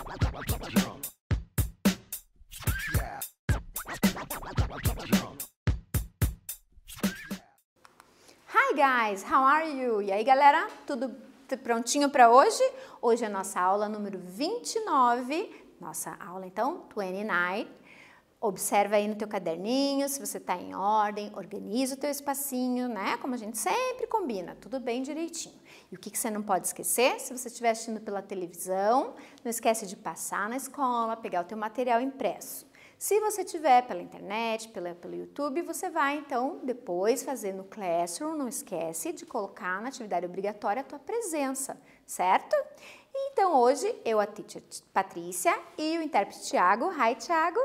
Hi guys, how are you? E aí galera, tudo prontinho para hoje? Hoje é a nossa aula número 29, nossa aula então 29. Observa aí no teu caderninho, se você está em ordem, organiza o teu espacinho, né? Como a gente sempre combina, tudo bem direitinho. E o que você não pode esquecer? Se você estiver assistindo pela televisão, não esquece de passar na escola, pegar o teu material impresso. Se você tiver pela internet, pelo YouTube, você vai então depois fazer no Classroom, não esquece de colocar na atividade obrigatória a tua presença, certo? Então hoje eu, a teacher Patrícia e o intérprete Thiago, hi Thiago,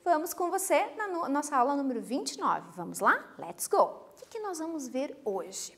vamos com você na nossa aula número 29. Vamos lá? Let's go! O que nós vamos ver hoje?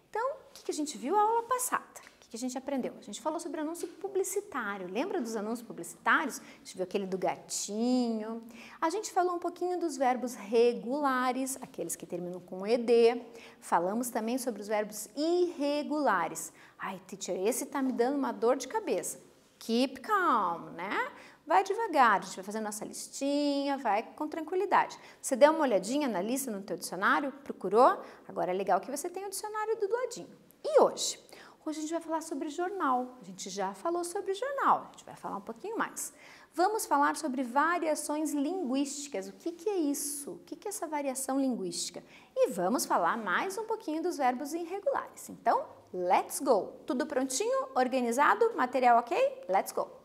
Então, o que a gente viu na aula passada? O que a gente aprendeu? A gente falou sobre anúncio publicitário. Lembra dos anúncios publicitários? A gente viu aquele do gatinho. A gente falou um pouquinho dos verbos regulares, aqueles que terminam com ED. Falamos também sobre os verbos irregulares. Ai, teacher, esse tá me dando uma dor de cabeça. Keep calm, né? Vai devagar, a gente vai fazer nossa listinha, vai com tranquilidade. Você deu uma olhadinha na lista no teu dicionário? Procurou? Agora é legal que você tenha o dicionário do ladinho. E hoje? Hoje a gente vai falar sobre jornal. A gente já falou sobre jornal, a gente vai falar um pouquinho mais. Vamos falar sobre variações linguísticas. O que é isso? O que é essa variação linguística? E vamos falar mais um pouquinho dos verbos irregulares. Então, let's go! Tudo prontinho? Organizado? Material ok? Let's go!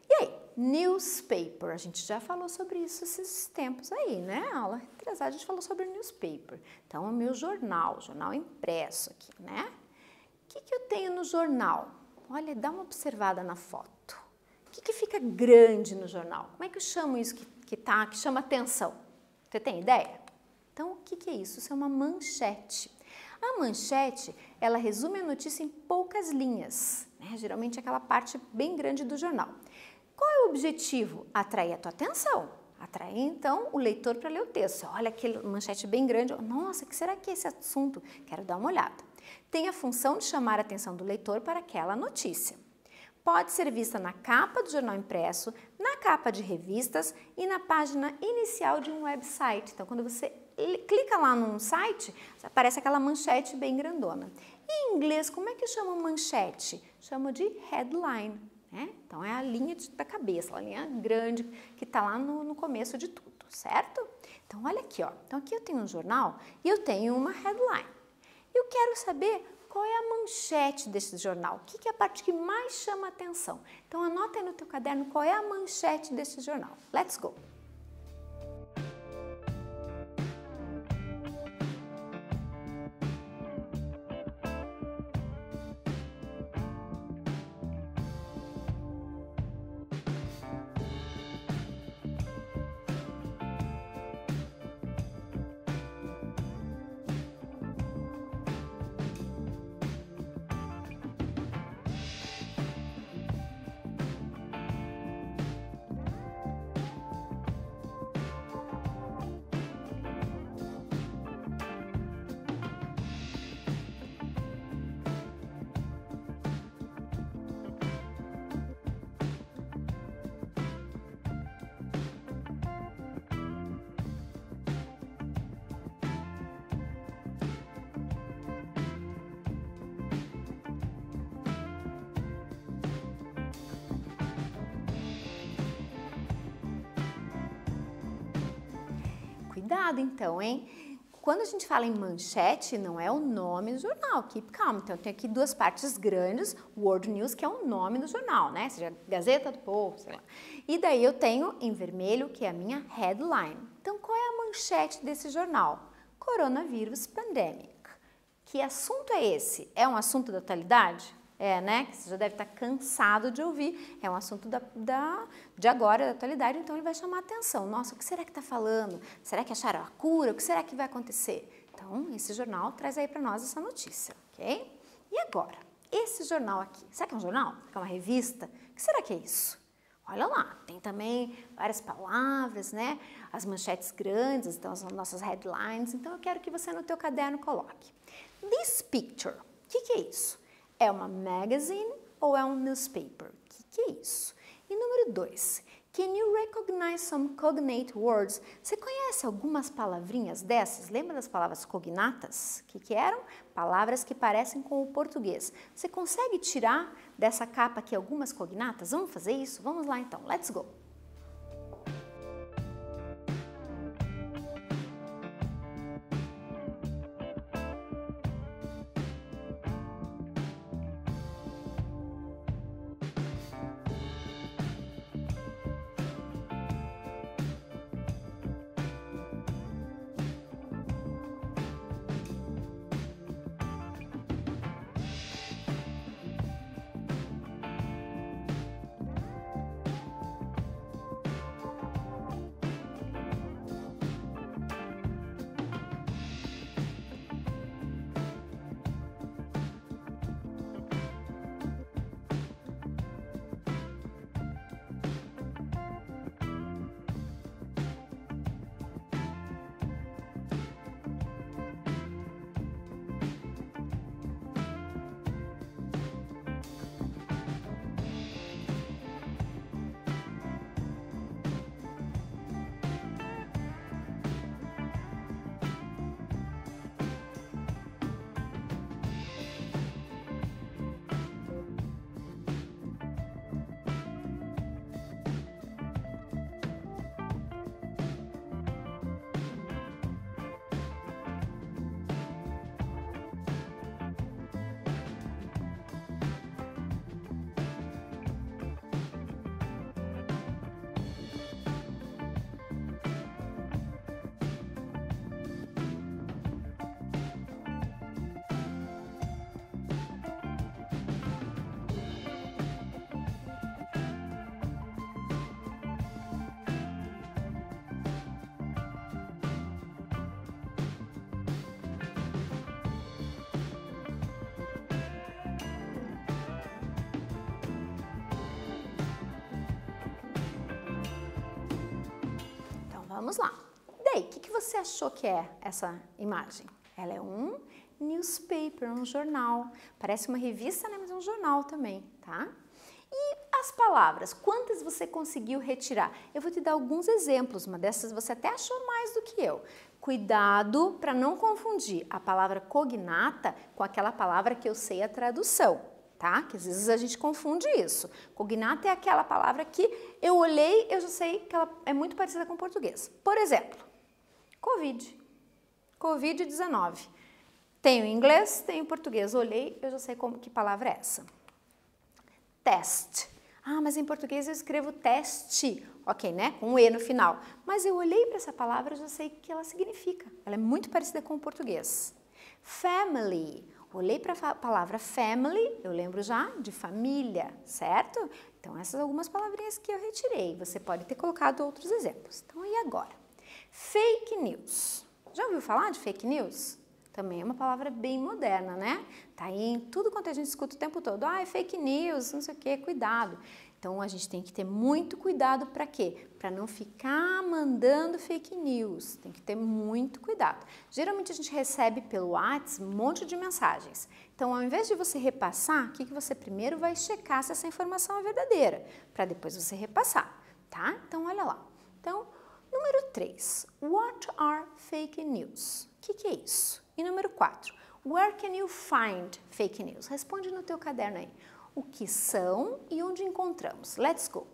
E aí, newspaper, a gente já falou sobre isso esses tempos aí, né? A aula retrasada a gente falou sobre newspaper. Então, é o meu jornal impresso aqui, né? O que eu tenho no jornal? Olha, dá uma observada na foto. O que fica grande no jornal? Como é que eu chamo isso que chama atenção? Você tem ideia? Então, o que é isso? Isso é uma manchete. A manchete, ela resume a notícia em poucas linhas, né? Geralmente aquela parte bem grande do jornal. Qual é o objetivo? Atrair a tua atenção. Atrair, então, o leitor para ler o texto. Olha aquele manchete bem grande. Nossa, o que será que é esse assunto? Quero dar uma olhada. Tem a função de chamar a atenção do leitor para aquela notícia. Pode ser vista na capa do jornal impresso, na capa de revistas e na página inicial de um website. Então, quando você clica lá num site, aparece aquela manchete bem grandona. Em inglês, como é que chama manchete? Chama de headline. Então, é a linha da cabeça, a linha grande que está lá no começo de tudo, certo? Então, olha aqui, ó. Então, aqui eu tenho um jornal e eu tenho uma headline. Eu quero saber qual é a manchete desse jornal, o que é a parte que mais chama a atenção. Então, anota aí no teu caderno qual é a manchete desse jornal. Let's go! Cuidado então, hein? Quando a gente fala em manchete, não é o nome do jornal, keep calm. Então, eu tenho aqui duas partes grandes, World News, que é o nome do jornal, né? Seja Gazeta do Povo, sei lá. E daí eu tenho em vermelho, que é a minha headline. Então, qual é a manchete desse jornal? Coronavírus Pandemic. Que assunto é esse? É um assunto da atualidade? É, né? Que você já deve estar cansado de ouvir. É um assunto de agora, da atualidade, então ele vai chamar a atenção. Nossa, o que será que está falando? Será que acharam a cura? O que será que vai acontecer? Então, esse jornal traz aí para nós essa notícia, ok? E agora, esse jornal aqui, será que é um jornal? Será que é uma revista? O que será que é isso? Olha lá, tem também várias palavras, né? As manchetes grandes, então as nossas headlines. Então, eu quero que você no teu caderno coloque. This picture, o que é isso? É uma magazine ou é um newspaper? O que é isso? E número 2, can you recognize some cognate words? Você conhece algumas palavrinhas dessas? Lembra das palavras cognatas? O que eram? Palavras que parecem com o português. Você consegue tirar dessa capa aqui algumas cognatas? Vamos fazer isso? Vamos lá então, let's go! Vamos lá. Daí, o que você achou que é essa imagem? Ela é um newspaper, um jornal. Parece uma revista, né? Mas é um jornal também, tá? E as palavras, quantas você conseguiu retirar? Eu vou te dar alguns exemplos, uma dessas você até achou mais do que eu. Cuidado para não confundir a palavra cognata com aquela palavra que eu sei a tradução, tá? Que às vezes a gente confunde isso. Cognata é aquela palavra que eu olhei, eu já sei que ela é muito parecida com o português. Por exemplo, Covid. Covid-19. Tenho em inglês, tenho em português. Olhei, eu já sei que palavra é essa. Test. Ah, mas em português eu escrevo teste. Ok, né? Com um E no final. Mas eu olhei para essa palavra e já sei o que ela significa. Ela é muito parecida com o português. Family. Olhei para a palavra family, eu lembro já de família, certo? Então, essas são algumas palavrinhas que eu retirei. Você pode ter colocado outros exemplos. Então, e agora? Fake news. Já ouviu falar de fake news? Também é uma palavra bem moderna, né? Tá aí em tudo quanto a gente escuta o tempo todo. Ah, é fake news, não sei o quê, cuidado. Então, a gente tem que ter muito cuidado para quê? Para não ficar mandando fake news. Tem que ter muito cuidado. Geralmente, a gente recebe pelo WhatsApp um monte de mensagens. Então, ao invés de você repassar, o que você primeiro vai checar se essa informação é verdadeira, para depois você repassar, tá? Então, olha lá. Então, número 3. What are fake news? O que é isso? E número 4. Where can you find fake news? Responde no teu caderno aí. O que são e onde encontramos. Let's go!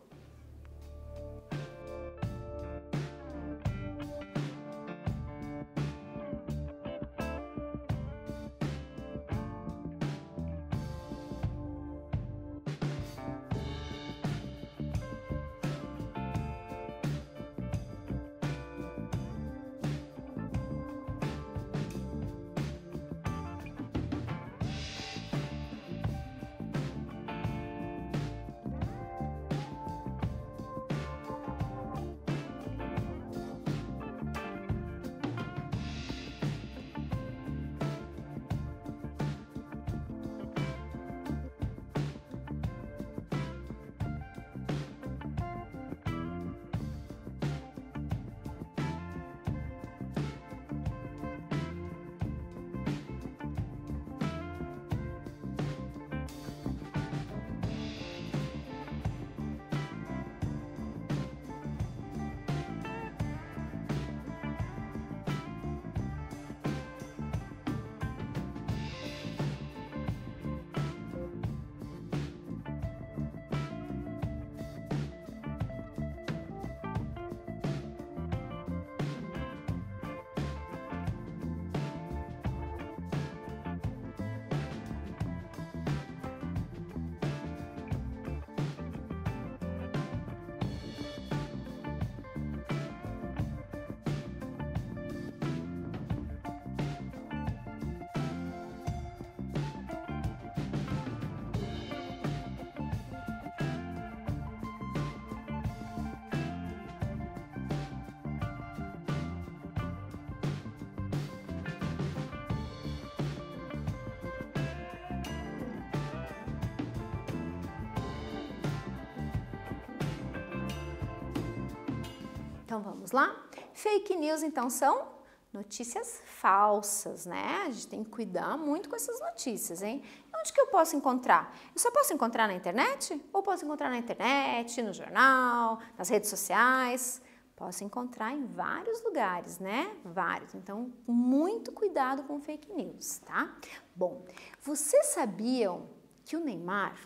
Então vamos lá? Fake news então são notícias falsas, né? A gente tem que cuidar muito com essas notícias, hein? Onde que eu posso encontrar? Eu só posso encontrar na internet? Ou posso encontrar na internet, no jornal, nas redes sociais? Posso encontrar em vários lugares, né? Vários. Então, muito cuidado com fake news, tá? Bom, vocês sabiam que o Neymar,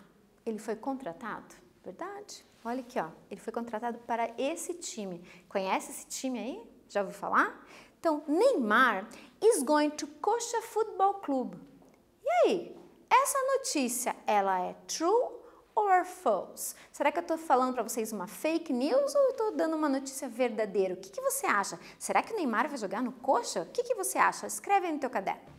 ele foi contratado? Verdade? Olha aqui, ó. Ele foi contratado para esse time. Conhece esse time aí? Já ouviu falar? Então, Neymar is going to Coxa Football Club. E aí? Essa notícia, ela é true or false? Será que eu estou falando para vocês uma fake news ou eu estou dando uma notícia verdadeira? O que você acha? Será que o Neymar vai jogar no Coxa? O que você acha? Escreve aí no teu caderno.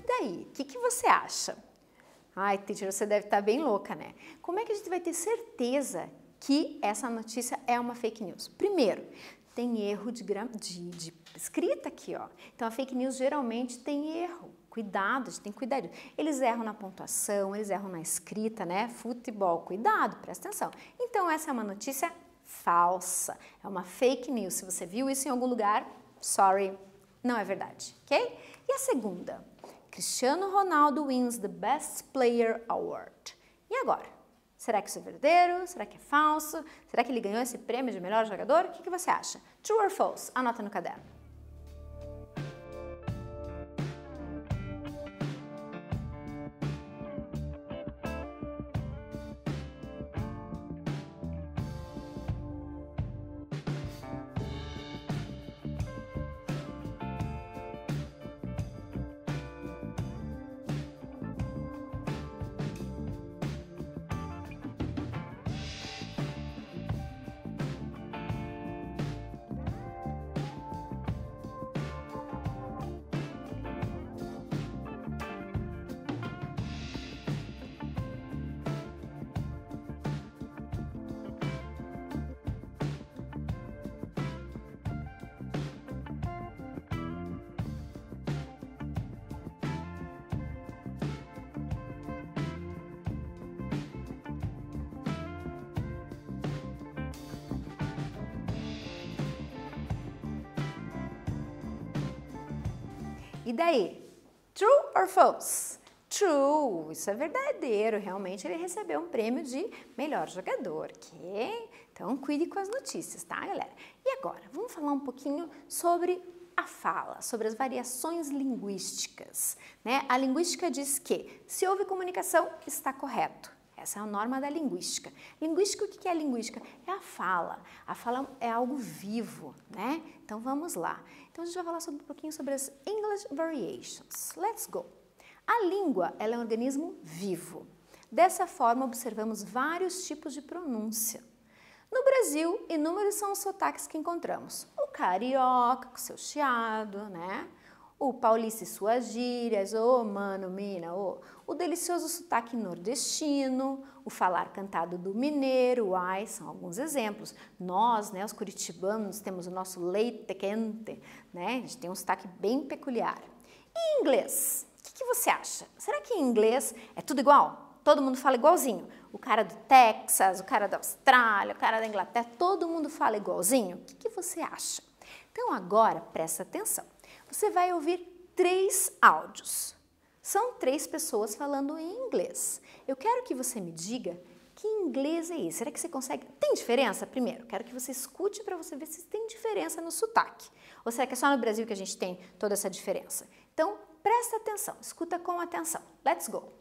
E aí, o que você acha? Ai, teacher, você deve estar bem louca, né? Como é que a gente vai ter certeza que essa notícia é uma fake news? Primeiro, tem erro de escrita aqui, ó. Então, a fake news geralmente tem erro. Cuidado, a gente tem que cuidar disso. Eles erram na pontuação, eles erram na escrita, né? Futebol, cuidado, presta atenção. Então, essa é uma notícia falsa. É uma fake news. Se você viu isso em algum lugar, sorry, não é verdade, ok? E a segunda? Cristiano Ronaldo wins the Best Player Award. E agora? Será que isso é verdadeiro? Será que é falso? Será que ele ganhou esse prêmio de melhor jogador? O que você acha? True or false? Anota no caderno. E daí? True or false? True, isso é verdadeiro, realmente ele recebeu um prêmio de melhor jogador, ok? Então cuide com as notícias, tá, galera? E agora, vamos falar um pouquinho sobre a fala, sobre as variações linguísticas, né? A linguística diz que se houve comunicação, está correto. Essa é a norma da linguística. Linguística, o que é a linguística? É a fala. A fala é algo vivo, né? Então vamos lá. Então a gente vai falar um pouquinho sobre as English Variations. Let's go! A língua, ela é um organismo vivo. Dessa forma, observamos vários tipos de pronúncia. No Brasil, inúmeros são os sotaques que encontramos. O carioca, com seu chiado, né? O paulista e suas gírias, o mano, mina, o delicioso sotaque nordestino, o falar cantado do mineiro, ai, são alguns exemplos. Nós, né, os curitibanos, temos o nosso leite quente, né? A gente tem um sotaque bem peculiar. E inglês? O que você acha? Será que em inglês é tudo igual? Todo mundo fala igualzinho? O cara do Texas, o cara da Austrália, o cara da Inglaterra, todo mundo fala igualzinho? O que você acha? Então agora, presta atenção. Você vai ouvir 3 áudios. São 3 pessoas falando em inglês. Eu quero que você me diga Que inglês é esse? Será que você consegue? Tem diferença? Primeiro, quero que você escute para você ver se tem diferença no sotaque. Ou será que é só no Brasil que a gente tem toda essa diferença? Então, presta atenção, escuta com atenção. Let's go!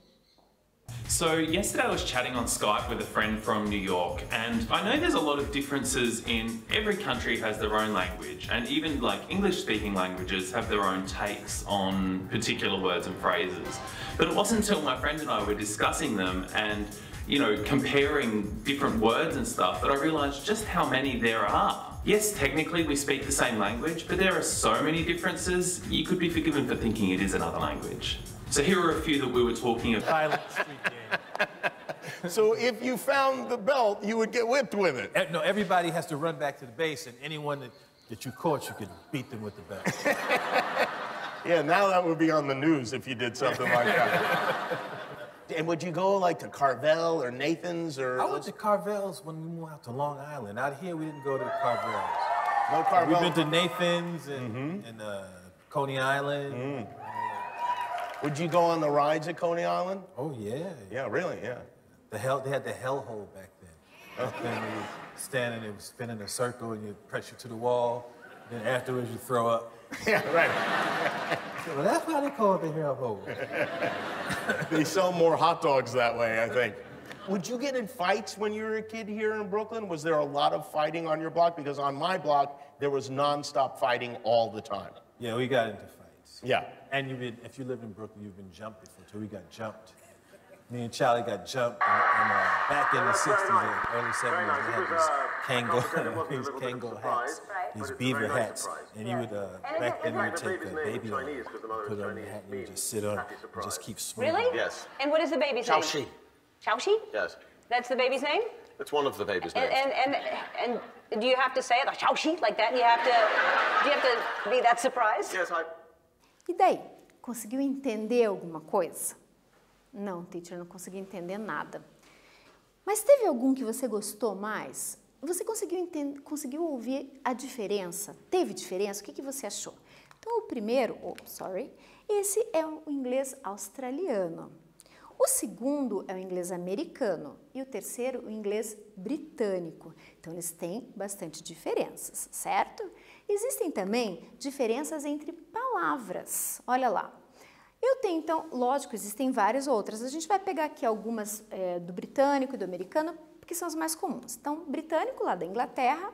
So yesterday I was chatting on Skype with a friend from New York, and I know there's a lot of differences in every country has their own language, and even like English-speaking languages have their own takes on particular words and phrases. But it wasn't until my friend and I were discussing them and, you know, comparing different words and stuff that I realized just how many there are. Yes, technically we speak the same language, but there are so many differences, you could be forgiven for thinking it is another language. So here are a few that we were talking about. Silent street game. So if you found the belt, you would get whipped with it. No, everybody has to run back to the base, and anyone that you caught, you could beat them with the belt. Yeah, now that would be on the news if you did something like that. And would you go like to Carvel or Nathan's or? I went to Carvel's when we moved out to Long Island. Out here, we didn't go to Carvel's. No Carvel. We've been to Nathan's and Coney Island. Would you go on the rides at Coney Island? Oh, yeah. Yeah, really, yeah. They had the hellhole back then. Back then, you stand and it would spin in a circle and you press you to the wall. Then afterwards, you throw up. Yeah, right. Well, that's why they call it the hellhole. They sell more hot dogs that way, I think. Would you get in fights when you were a kid here in Brooklyn? Was there a lot of fighting on your block? Because on my block, there was nonstop fighting all the time. Yeah, we got into fights. Yeah. And if you live in Brooklyn, you've been jumped before, too. We got jumped. Me and Charlie got jumped, and back in the 60s and early 70s, we had these Kango hats, these beaver hats, and you would, back then you would take a baby on it, put it on your hat, and you would just sit on it and just keep swimming. Really? Yes. And what is the baby's name? Xiaoxi. Xiaoxi? Yes. That's the baby's name? It's one of the baby's names. And do you have to say it like Xiaoxi like that? And do you have to be that surprised? Yes, E daí? Conseguiu entender alguma coisa? Não, teacher, não consegui entender nada. Mas teve algum que você gostou mais? Você conseguiu ouvir a diferença? Teve diferença? O que você achou? Então, o primeiro, esse é o inglês australiano. O segundo é o inglês americano e o terceiro, o inglês britânico. Então, eles têm bastante diferenças, certo? Existem também diferenças entre palavras. Olha lá. Eu tenho, então, lógico, existem várias outras. A gente vai pegar aqui algumas do britânico e do americano, porque são as mais comuns. Então, britânico, lá da Inglaterra,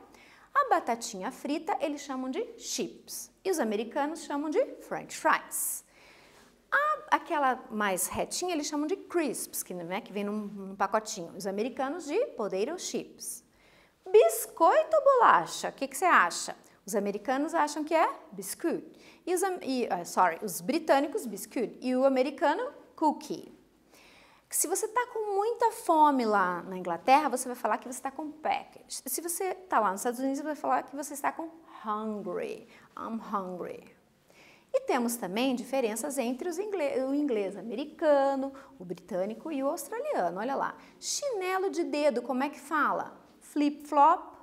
a batatinha frita, eles chamam de chips. E os americanos chamam de french fries. Aquela mais retinha, eles chamam de crisps, que vem num pacotinho. Os americanos de potato chips. Biscoito ou bolacha? O que você acha? Os americanos acham que é biscuit. Os britânicos, biscuit. E o americano, cookie. Se você está com muita fome lá na Inglaterra, você vai falar que você está com package. Se você está lá nos Estados Unidos, você vai falar que você está com hungry. I'm hungry. E temos também diferenças entre o inglês americano, o britânico e o australiano. Olha lá. Chinelo de dedo, como é que fala? Flip-flop,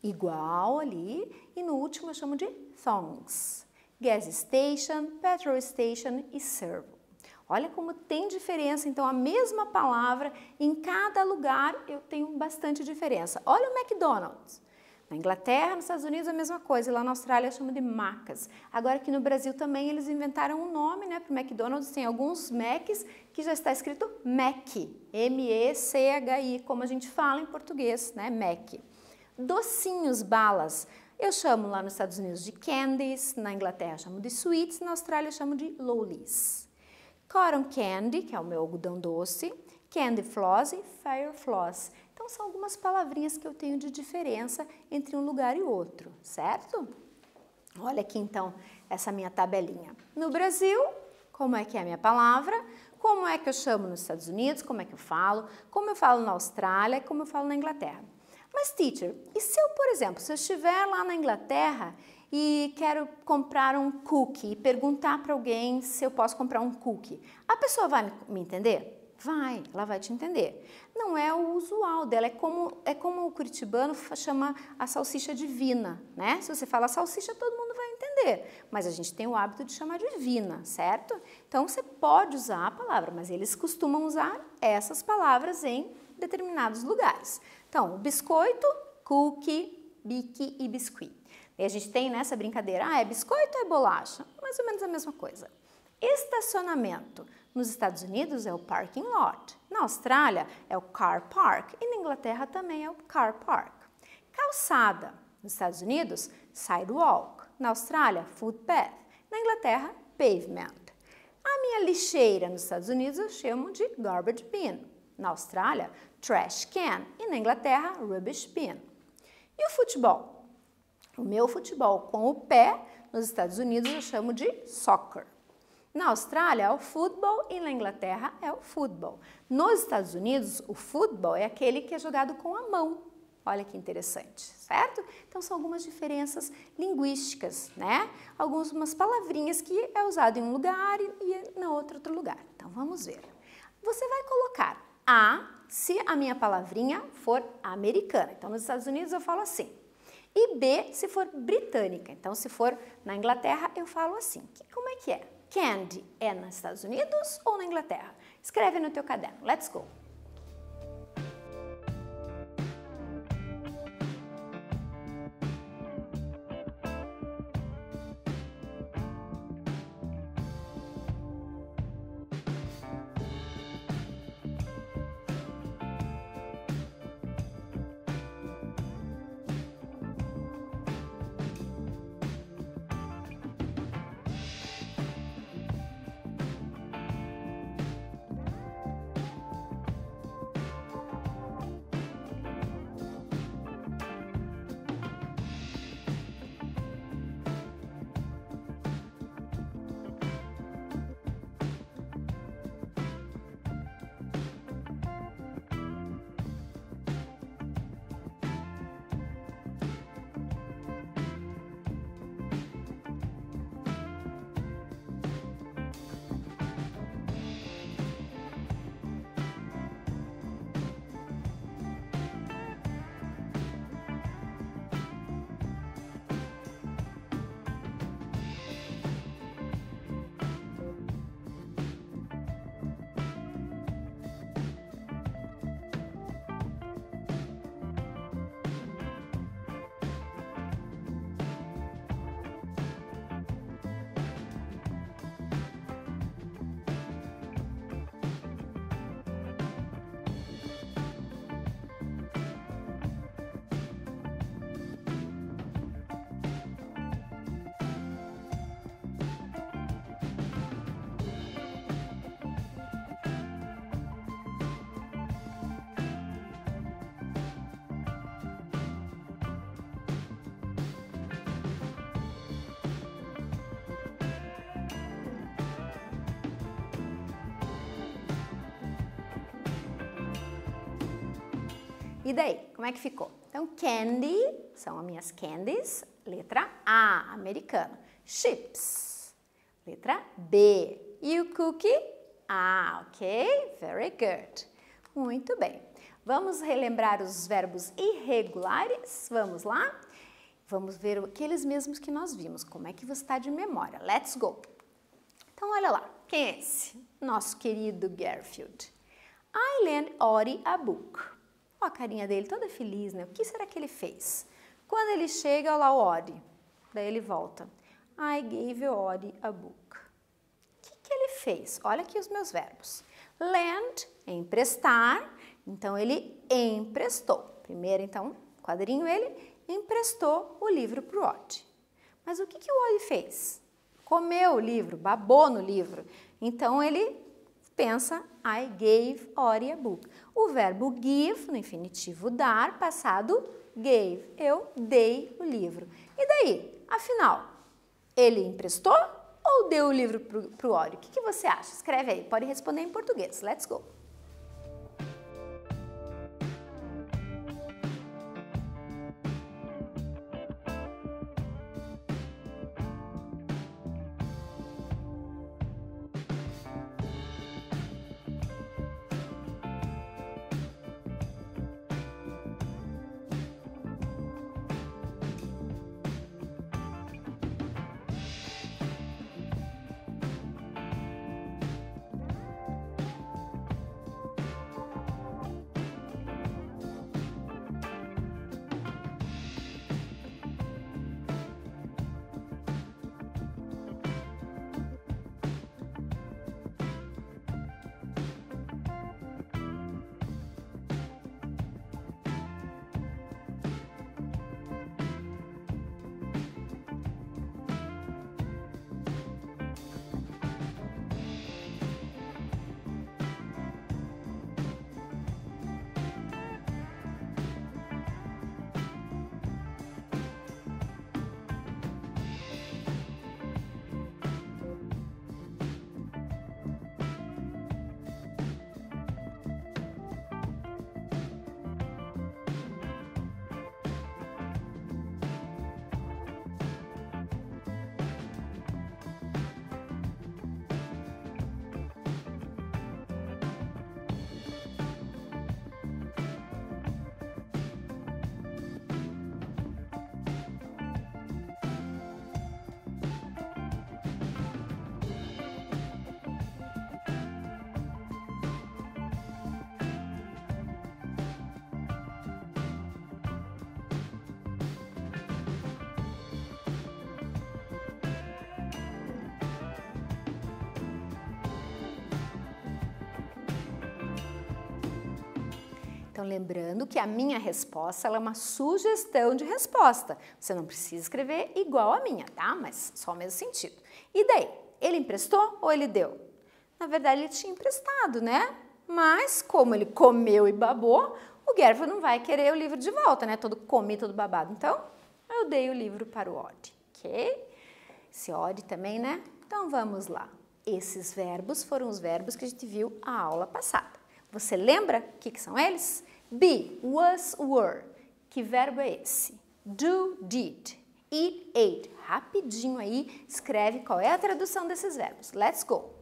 igual ali. E no último eu chamo de thongs. Gas station, petrol station e servo. Olha como tem diferença, então a mesma palavra, em cada lugar eu tenho bastante diferença. Olha o McDonald's. Na Inglaterra, nos Estados Unidos a mesma coisa, e lá na Austrália chama de Macas. Agora aqui no Brasil também eles inventaram um nome, né, para o McDonald's, tem alguns Macs que já está escrito Mac, M-E-C-H-I, como a gente fala em português, né, Mac. Docinhos, balas. Eu chamo lá nos Estados Unidos de candies, na Inglaterra chamo de sweets, na Austrália chamo de lollies. Cotton candy, que é o meu algodão doce, candy floss e fire floss. Então, são algumas palavrinhas que eu tenho de diferença entre um lugar e outro, certo? Olha aqui, então, essa minha tabelinha. No Brasil, como é que é a minha palavra? Como é que eu chamo nos Estados Unidos? Como é que eu falo? Como eu falo na Austrália? Como eu falo na Inglaterra? Mas, teacher, e se eu, por exemplo, se eu estiver lá na Inglaterra e quero comprar um cookie e perguntar para alguém se eu posso comprar um cookie, a pessoa vai me entender? Vai, ela vai te entender. Não é o usual dela, é como o curitibano chama a salsicha divina, né? Se você fala salsicha, todo mundo vai entender, mas a gente tem o hábito de chamar divina, certo? Então, você pode usar a palavra, mas eles costumam usar essas palavras em determinados lugares. Então, o biscoito, cookie, bique e biscuit. E a gente tem nessa brincadeira, é biscoito ou é bolacha? Mais ou menos a mesma coisa. Estacionamento. Nos Estados Unidos é o parking lot. Na Austrália é o car park. E na Inglaterra também é o car park. Calçada. Nos Estados Unidos, sidewalk. Na Austrália, footpath. Na Inglaterra, pavement. A minha lixeira nos Estados Unidos eu chamo de garbage bin. Na Austrália, trash can. E na Inglaterra, rubbish bin. E o futebol? O meu futebol com o pé, nos Estados Unidos eu chamo de soccer. Na Austrália é o football e na Inglaterra é o football. Nos Estados Unidos, o football é aquele que é jogado com a mão. Olha que interessante, certo? Então são algumas diferenças linguísticas, né? Algumas palavrinhas que é usado em um lugar e na outro lugar. Então vamos ver. Você vai colocar A se a minha palavrinha for americana. Então nos Estados Unidos eu falo assim. E B se for britânica. Então se for na Inglaterra eu falo assim. Como é que é? Candy é nos Estados Unidos ou na Inglaterra? Escreve no teu caderno. Let's go! E daí, como é que ficou? Então, candy, são as minhas candies, letra A, americano. Chips, letra B. E o cookie? A, ok? Very good. Muito bem. Vamos relembrar os verbos irregulares? Vamos lá? Vamos ver aqueles mesmos que nós vimos. Como é que você está de memória? Let's go! Então, olha lá. Quem é esse? Nosso querido Garfield. I lent Ori a book. Ó a carinha dele, toda feliz, né? O que será que ele fez? Quando ele chega, olha lá o Ori. Daí ele volta. I gave Ori a book. O que ele fez? Olha aqui os meus verbos. Lend é emprestar. Então, ele emprestou. Primeiro, então, quadrinho, ele emprestou o livro para o Ori. Mas o que o Ori fez? Comeu o livro, babou no livro. Então, ele pensa, I gave Ori a book. O verbo give, no infinitivo dar, passado gave. Eu dei o livro. E daí? Afinal, ele emprestou ou deu o livro para o Ori? O que você acha? Escreve aí. Pode responder em português. Let's go! Então, lembrando que a minha resposta ela é uma sugestão de resposta. Você não precisa escrever igual a minha, tá? Mas só o mesmo sentido. E daí? Ele emprestou ou ele deu? Na verdade, ele tinha emprestado, né? Mas, como ele comeu e babou, o Gervil não vai querer o livro de volta, né? Todo comido, todo babado. Então, eu dei o livro para o Odd, ok? Esse Odd também, né? Então, vamos lá. Esses verbos foram os verbos que a gente viu a aula passada. Você lembra o que são eles? Be, was, were. Que verbo é esse? Do, did. Eat, ate. Rapidinho aí, escreve qual é a tradução desses verbos. Let's go!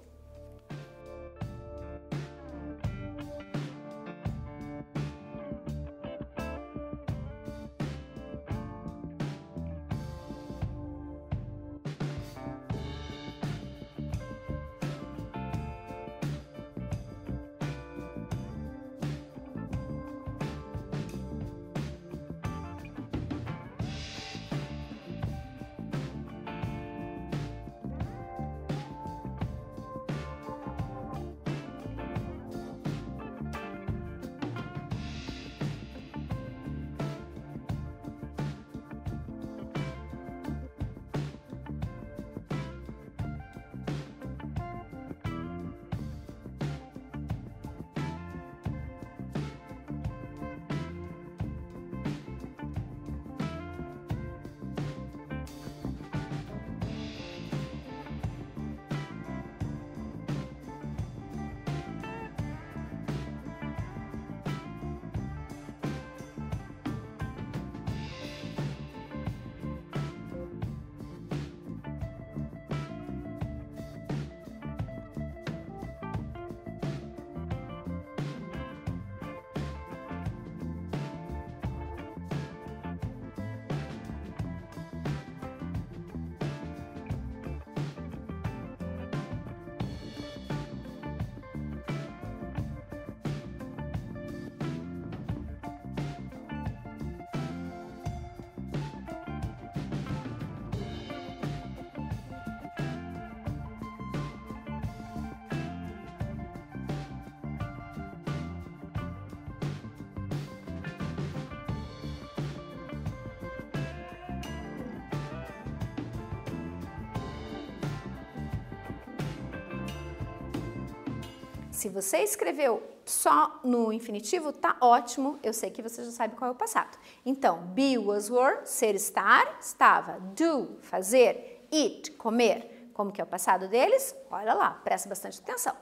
Se você escreveu só no infinitivo, tá ótimo, eu sei que você já sabe qual é o passado. Então, be, was, were, ser, estar, estava. Do, fazer. Eat, comer. Como que é o passado deles? Olha lá, presta bastante atenção.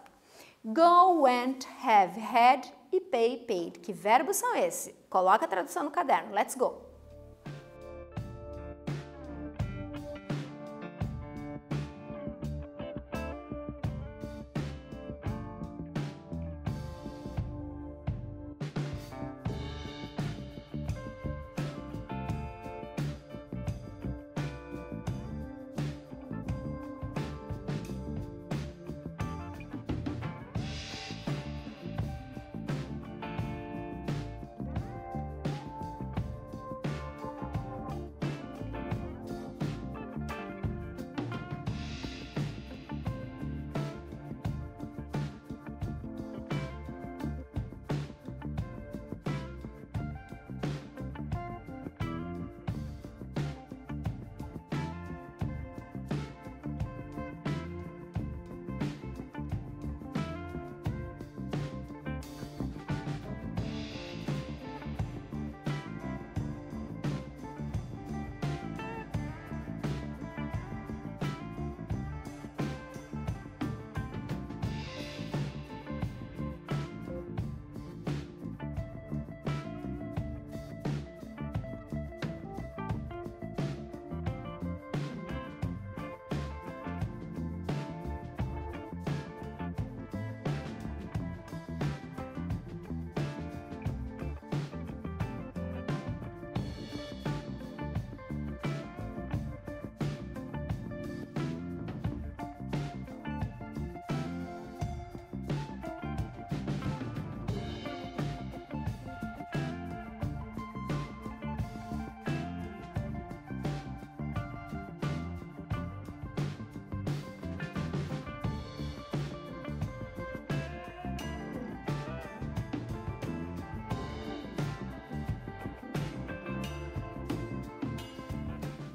Go, went, have, had e pay, paid. Que verbos são esses? Coloca a tradução no caderno. Let's go!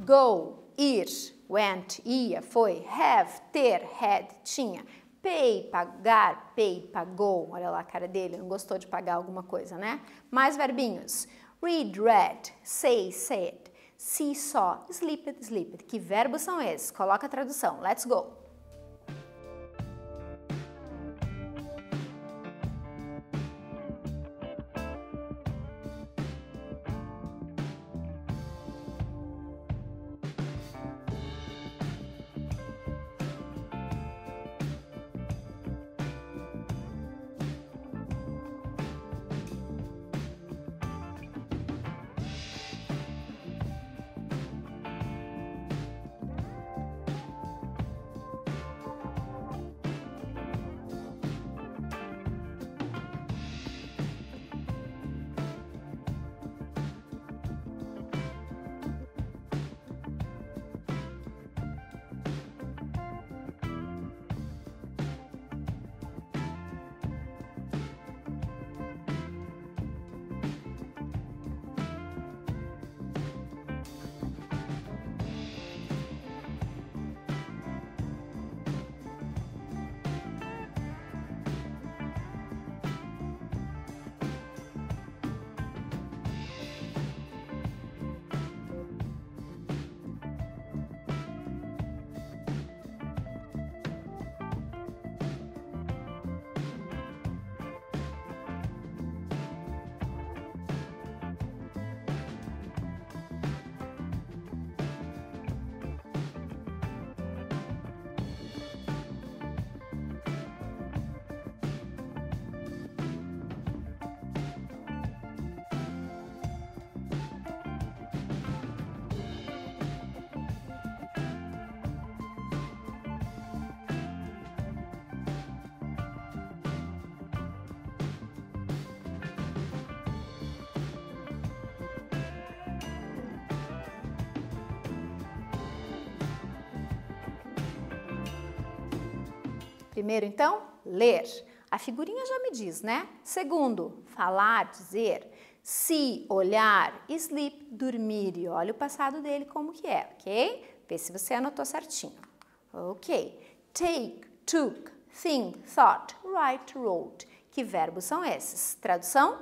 Go, ir. Went, ia, foi. Have, ter. Had, tinha. Pay, pagar. Paid, pagou. Olha lá a cara dele, não gostou de pagar alguma coisa, né? Mais verbinhos. Read, read. Say, said. See, saw. Sleeped, sleeped. Que verbos são esses? Coloca a tradução. Let's go. Primeiro, então, ler. A figurinha já me diz, né? Segundo, falar, dizer. See, olhar. Sleep, dormir. E olha o passado dele como que é, ok? Vê se você anotou certinho. Ok. Take, took, think, thought, write, wrote. Que verbos são esses? Tradução?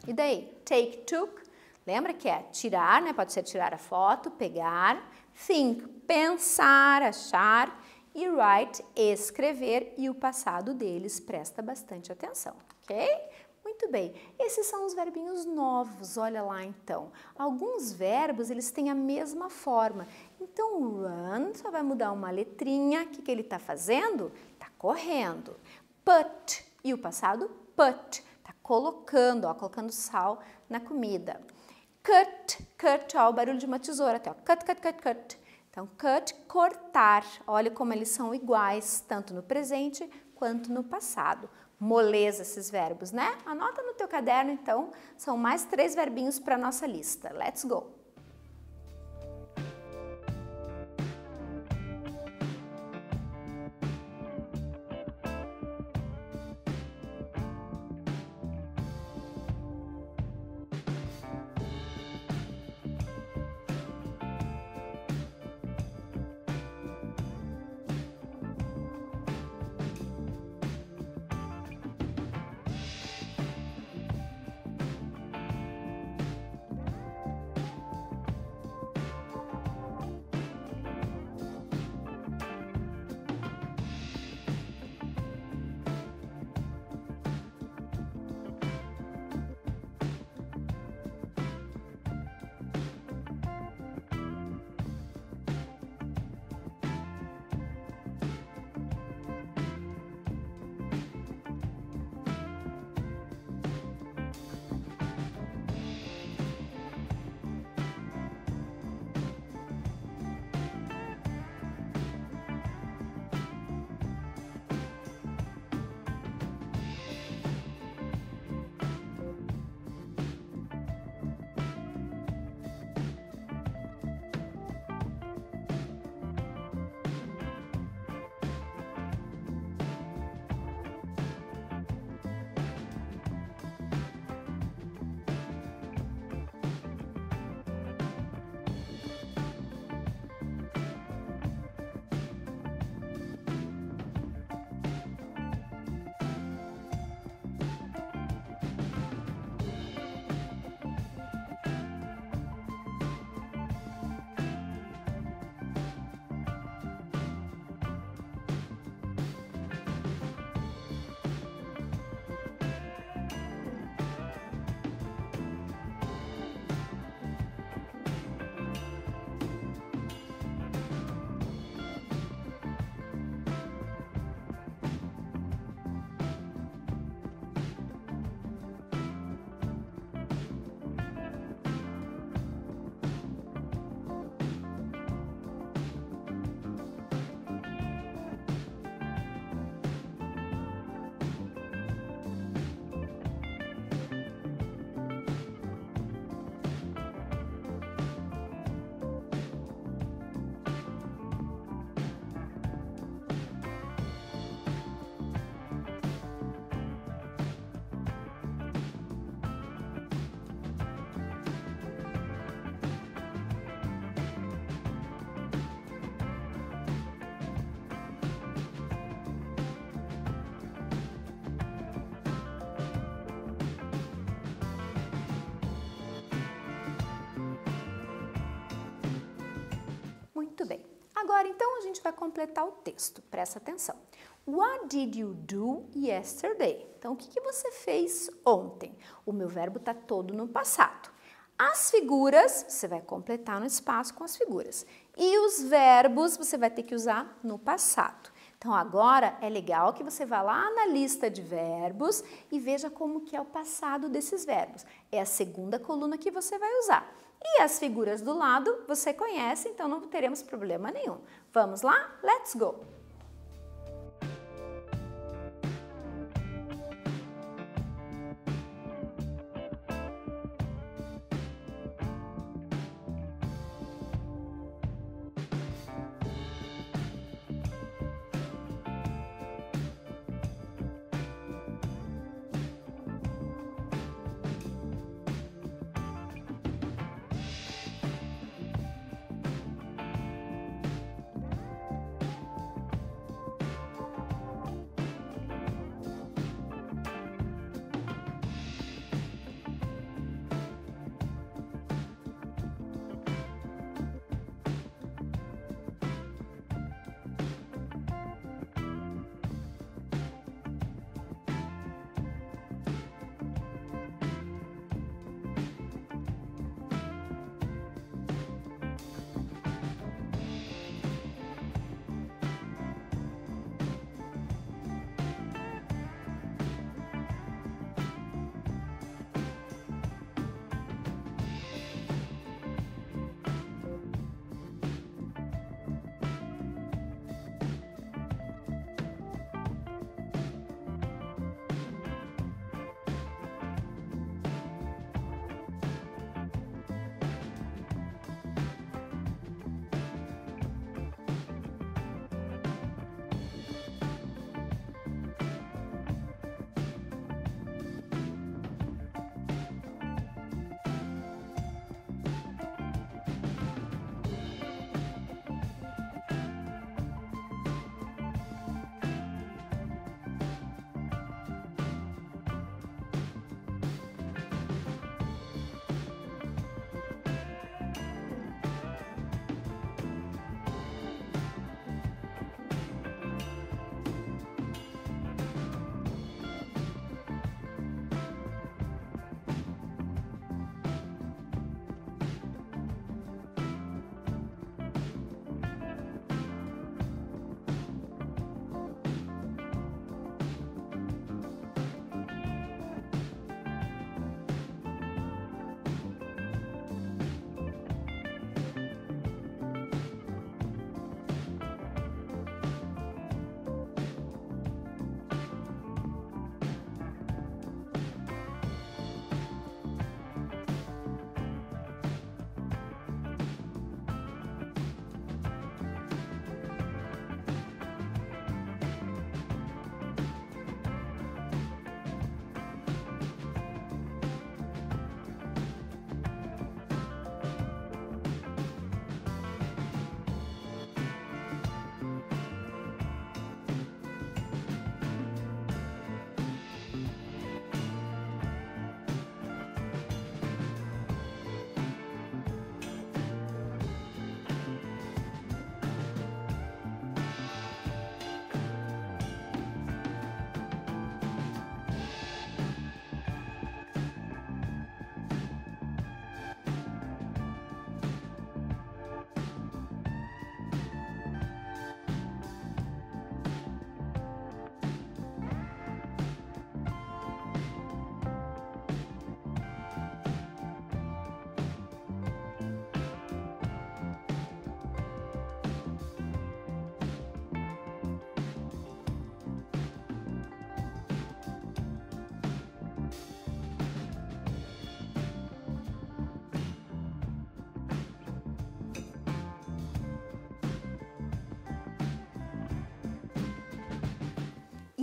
E daí? Take, took. Lembra que é tirar, né? Pode ser tirar a foto, pegar. Think, pensar, achar. E write, escrever. E o passado deles, presta bastante atenção, ok? Muito bem. Esses são os verbinhos novos, olha lá então. Alguns verbos, eles têm a mesma forma. Então, run só vai mudar uma letrinha. O que ele está fazendo? Está correndo. Put, e o passado? Put. Está colocando, ó, colocando sal na comida. Cut, ó, o barulho de uma tesoura, até, ó, cut. Então, cut, cortar. Olha como eles são iguais, tanto no presente quanto no passado. Moleza esses verbos, né? Anota no teu caderno, então, são mais 3 verbinhos para a nossa lista. Let's go! Muito bem. Agora, então, a gente vai completar o texto. Presta atenção. What did you do yesterday? Então, o que você fez ontem? O meu verbo está todo no passado. As figuras, você vai completar no espaço com as figuras. E os verbos, você vai ter que usar no passado. Então, agora é legal que você vá lá na lista de verbos e veja como que é o passado desses verbos. É a segunda coluna que você vai usar. E as figuras do lado você conhece, então não teremos problema nenhum. Vamos lá? Let's go!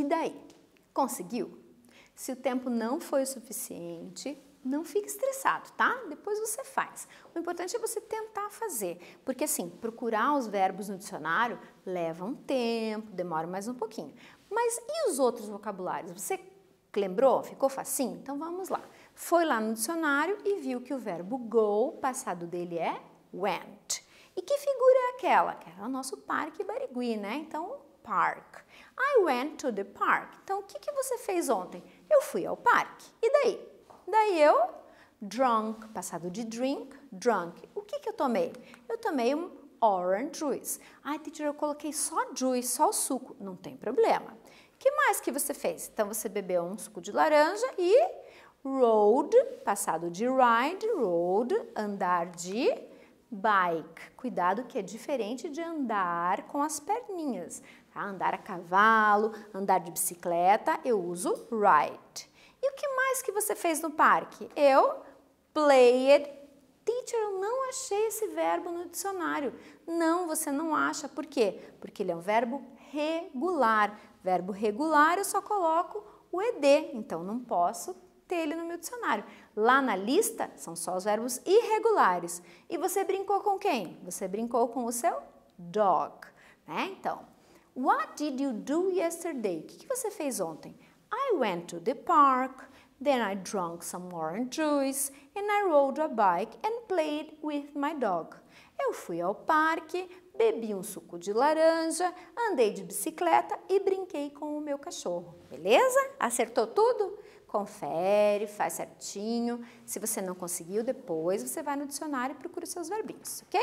E daí? Conseguiu? Se o tempo não foi o suficiente, não fique estressado, tá? Depois você faz. O importante é você tentar fazer, porque assim, procurar os verbos no dicionário leva um tempo, demora mais um pouquinho. Mas e os outros vocabulários? Você lembrou? Ficou facinho? Então vamos lá. Foi lá no dicionário e viu que o verbo go, o passado dele é went. E que figura é aquela? Que é o nosso Parque Barigui, né? Então, park. I went to the park. Então, o que você fez ontem? Eu fui ao parque. E daí? Daí eu, drunk, passado de drink, drunk. O que eu tomei? Eu tomei um orange juice. Ai, teacher, eu coloquei só juice, só o suco. Não tem problema. O que mais que você fez? Então, você bebeu um suco de laranja e rode, passado de ride, rode, andar de bike. Cuidado que é diferente de andar com as perninhas. Tá? Andar a cavalo, andar de bicicleta, eu uso ride. E o que mais que você fez no parque? Eu played. Teacher, eu não achei esse verbo no dicionário. Não, você não acha. Por quê? Porque ele é um verbo regular. Verbo regular eu só coloco o ed, então não posso ter ele no meu dicionário. Lá na lista são só os verbos irregulares. E você brincou com quem? Você brincou com o seu dog, né? Então, what did you do yesterday? O que você fez ontem? I went to the park, then I drank some orange juice, and I rode a bike and played with my dog. Eu fui ao parque, bebi um suco de laranja, andei de bicicleta e brinquei com o meu cachorro. Beleza? Acertou tudo? Confere, faz certinho. Se você não conseguiu, depois você vai no dicionário e procura os seus verbinhos, ok?